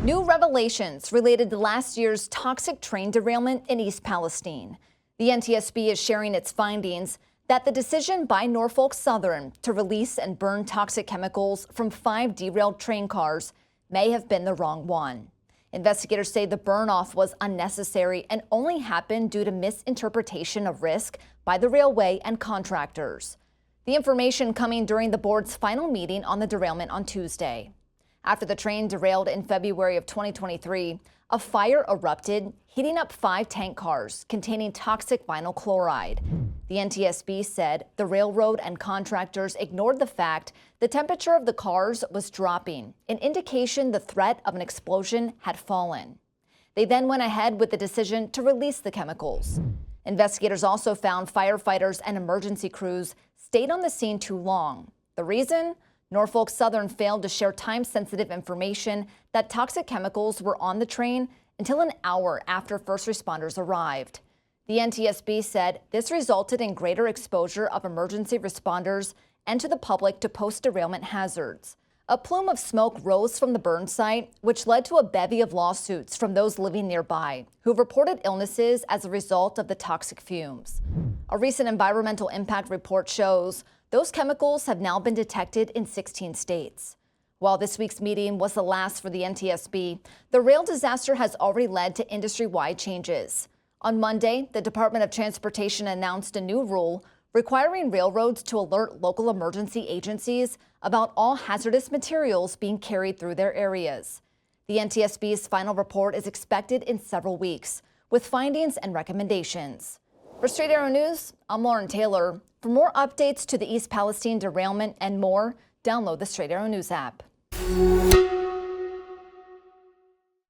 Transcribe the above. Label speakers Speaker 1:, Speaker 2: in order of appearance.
Speaker 1: New revelations related to last year's toxic train derailment in East Palestine. The NTSB is sharing its findings that the decision by Norfolk Southern to release and burn toxic chemicals from 5 derailed train cars may have been the wrong one. Investigators say the burn-off was unnecessary and only happened due to misinterpretation of risk by the railway and contractors. The information coming during the board's final meeting on the derailment on Tuesday. After the train derailed in February of 2023, a fire erupted, heating up 5 tank cars containing toxic vinyl chloride. The NTSB said the railroad and contractors ignored the fact the temperature of the cars was dropping, an indication the threat of an explosion had fallen. They then went ahead with the decision to release the chemicals. Investigators also found firefighters and emergency crews stayed on the scene too long. The reason? Norfolk Southern failed to share time-sensitive information that toxic chemicals were on the train until an hour after first responders arrived. The NTSB said this resulted in greater exposure of emergency responders and to the public to post-derailment hazards. A plume of smoke rose from the burn site, which led to a bevy of lawsuits from those living nearby who reported illnesses as a result of the toxic fumes. A recent environmental impact report shows those chemicals have now been detected in 16 states. While this week's meeting was the last for the NTSB, the rail disaster has already led to industry-wide changes. On Monday, the Department of Transportation announced a new rule requiring railroads to alert local emergency agencies about all hazardous materials being carried through their areas. The NTSB's final report is expected in several weeks, with findings and recommendations. For Straight Arrow News, I'm Lauren Taylor. For more updates to the East Palestine derailment and more, download the Straight Arrow News app.